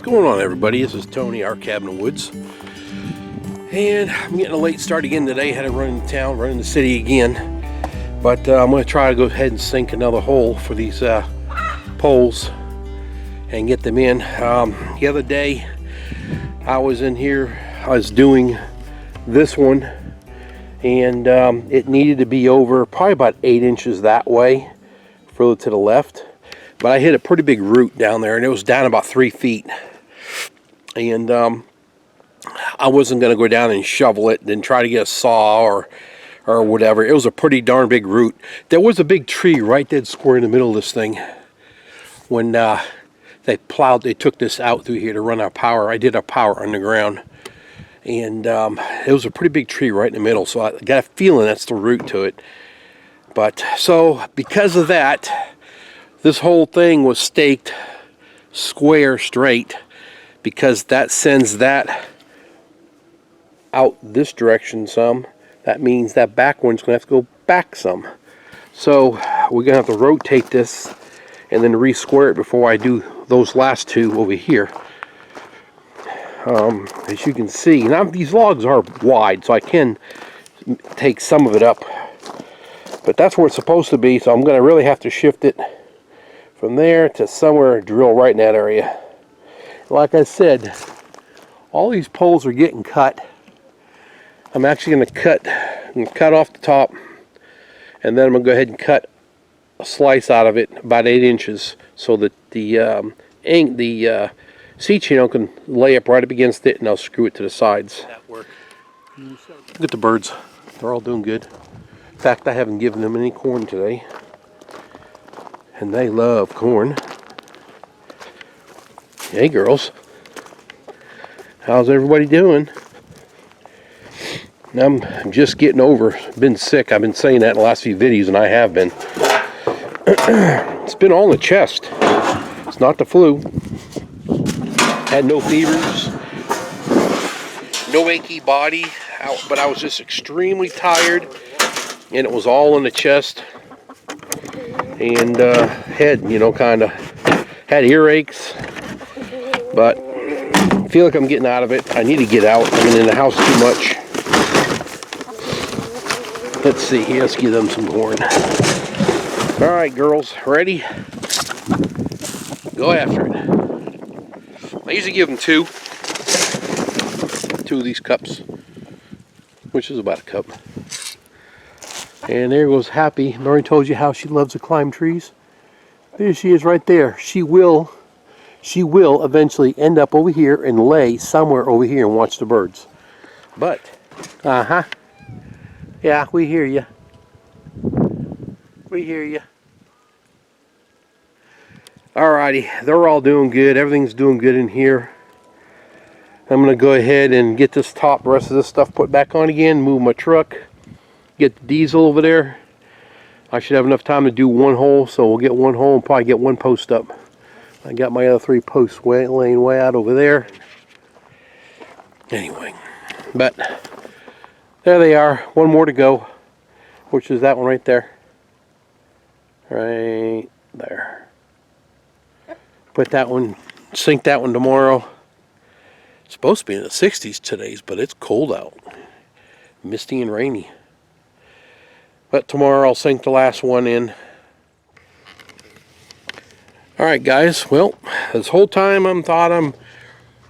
going on, everybody? This is Tony, our cabin in the woods, and I'm getting a late start again today. Had to run in town, run in the city again, but I'm going to try to go ahead and sink another hole for these poles and get them in. The other day I was in here, I was doing this one, and it needed to be over probably about 8 inches that way, further to the left. But I hit a pretty big root down there, and it was down about 3 feet. And I wasn't going to go down and shovel it and try to get a saw or whatever. It was a pretty darn big root. There was a big tree right dead square in the middle of this thing. When they took this out through here to run our power. I did our power underground. And it was a pretty big tree right in the middle. So I got a feeling that's the root to it. But so because of that, this whole thing was staked square straight, because that sends that out this direction some. That means that back one's going to have to go back some. So we're going to have to rotate this and then re-square it before I do those last two over here. As you can see, now these logs are wide, so I can take some of it up. But that's where it's supposed to be, so I'm going to really have to shift it from there to somewhere, drill right in that area. Like I said, all these poles are getting cut. I'm actually going to cut off the top, and then I'm going to go ahead and cut a slice out of it about 8 inches, so that the seat channel can lay up right up against it, and I'll screw it to the sides. That work. Look at the birds. They're all doing good. In fact, I haven't given them any corn today. And they love corn. Hey girls, how's everybody doing? I'm just getting over, been sick. I've been saying that in the last few videos, and I have been. It's been all in the chest. It's not the flu. Had no fevers, no achy body, but I was just extremely tired, and it was all in the chest. And head, you know, kind of had earaches, but I feel like I'm getting out of it. I need to get out. I've been in the house too much. Let's see here. Let's give them some corn. All right, girls, ready? Go after it. I usually give them two of these cups, which is about a cup. And there goes Happy. I already told you how she loves to climb trees. There she is right there. She will eventually end up over here and lay somewhere over here and watch the birds. But, yeah, we hear you. We hear you. Alrighty, they're all doing good. Everything's doing good in here. I'm going to go ahead and get this rest of this stuff put back on again, move my truck. Get the diesel over there. I should have enough time to do one hole, so we'll get one hole and probably get one post up. I got my other 3 posts laying way out over there. Anyway, but there they are. One more to go, which is that one right there. Right there. Put that one, sink that one tomorrow. It's supposed to be in the 60s today, but it's cold out. Misty and rainy. But tomorrow I'll sink the last one in. Alright guys, well, this whole time I'm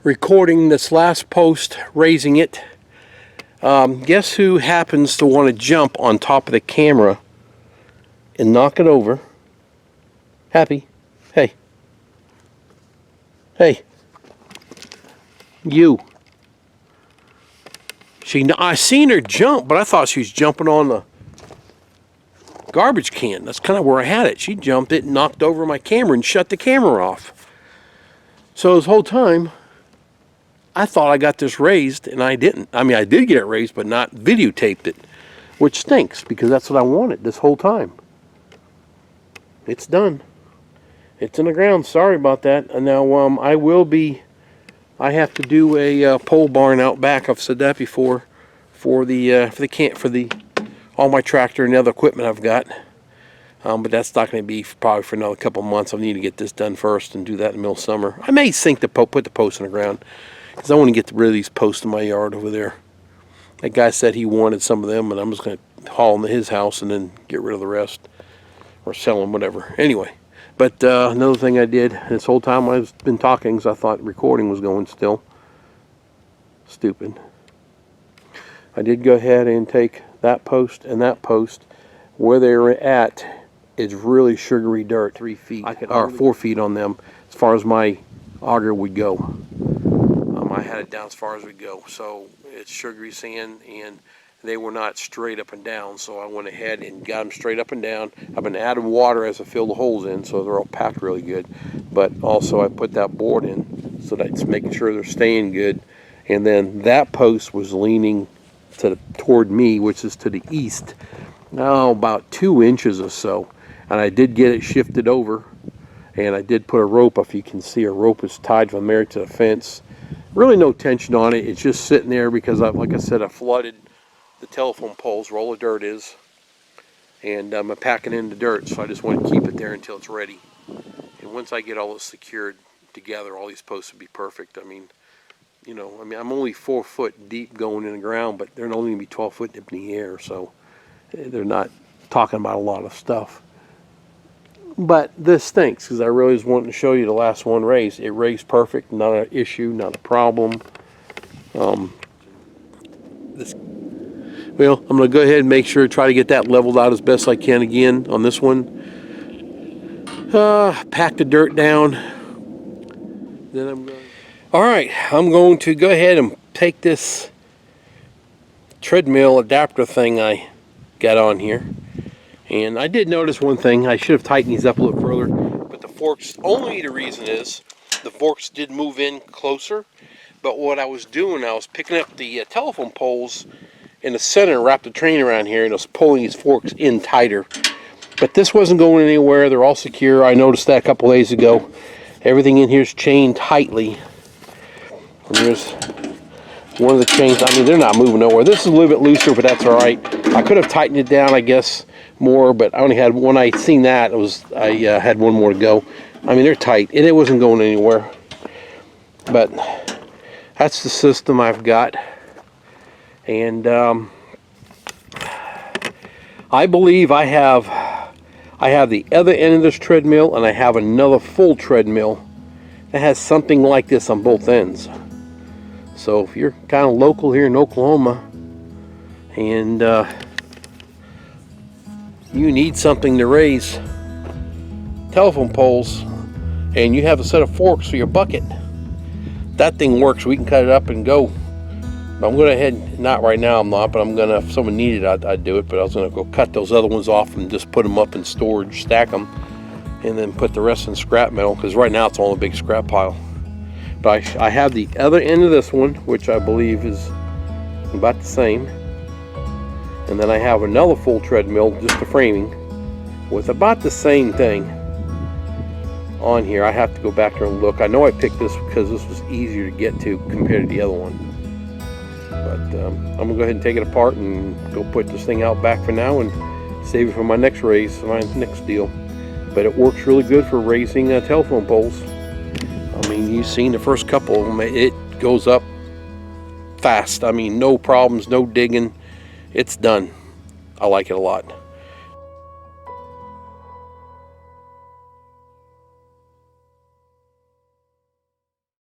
recording this last post, raising it. Guess who happens to want to jump on top of the camera and knock it over? Happy. Hey. Hey. You. I seen her jump, but I thought she was jumping on the garbage can. That's kind of where I had it. She jumped it, knocked over my camera, and shut the camera off. So this whole time, I thought I got this raised, and I didn't. I mean, I did get it raised, but not videotaped it, which stinks, because that's what I wanted this whole time. It's done. It's in the ground. Sorry about that. And now I have to do a pole barn out back. I've said that before, for all my tractor and the other equipment I've got. But that's not going to be probably for another couple months. I'll need to get this done first and do that in the middle of summer. I may sink the put the posts in the ground because I want to get rid of these posts in my yard over there. That guy said he wanted some of them, and I'm just going to haul them to his house and then get rid of the rest or sell them, whatever. Anyway, but another thing I did this whole time I've been talking, because I thought recording was going still. Stupid. I did go ahead and take that post and that post. Where they were at is really sugary dirt, 3 feet or 4 feet on them as far as my auger would go. I had it down as far as we go, so it's sugary sand, and they were not straight up and down, so I went ahead and got them straight up and down. I've been adding water as I fill the holes in, so they're all packed really good, but also I put that board in so that's making sure they're staying good. And then that post was leaning toward me, which is to the east, now about 2 inches or so, and I did get it shifted over, and I did put a rope. If you can see, a rope is tied from there to the fence. Really no tension on it. It's just sitting there because, like I said, I flooded the telephone poles where all the dirt is, and I'm packing in the dirt, so I just want to keep it there until it's ready. And once I get all this secured together, all these posts would be perfect. I mean, you know, I'm only 4 foot deep going in the ground, but they're only going to be 12 foot in the air, so they're not talking about a lot of stuff. But this stinks, because I really was wanting to show you the last one raised. It raised perfect, not an issue, not a problem. Well, I'm going to go ahead and make sure, try to get that leveled out as best I can again on this one. Pack the dirt down. Then I'm going. All right, I'm going to go ahead and take this treadmill adapter thing I got on here. And I did notice one thing. I should have tightened these up a little further, but the forks, only the reason is the forks did move in closer. But what I was doing, I was picking up the telephone poles in the center, wrapped the train around here, and I was pulling these forks in tighter. But this wasn't going anywhere. They're all secure. I noticed that a couple days ago. Everything in here is chained tightly. And there's one of the chains. I mean, they're not moving nowhere. This is a little bit looser, but that's all right. I could have tightened it down, I guess, more, but I only had one. I seen that I had one more to go. I mean, they're tight, and it wasn't going anywhere. But that's the system I've got, and I believe I have the other end of this treadmill, and I have another full treadmill that has something like this on both ends. So if you're kind of local here in Oklahoma and you need something to raise telephone poles and you have a set of forks for your bucket, that thing works. We can cut it up and go. I'm going to head, not right now I'm not, but I'm going to, if someone needed it, I'd do it, but I was going to go cut those other ones off and just put them up in storage, stack them, and then put the rest in scrap metal, because right now it's all a big scrap pile. But I have the other end of this one, which I believe is about the same. And then I have another full treadmill, just the framing, with about the same thing on here. I have to go back there and look. I know I picked this because this was easier to get to compared to the other one. But I'm going to go ahead and take it apart and go put this thing out back for now and save it for my next raise, my next deal. But it works really good for raising telephone poles. I mean, you've seen the first couple of them. It goes up fast. I mean, no problems, no digging. It's done. I like it a lot.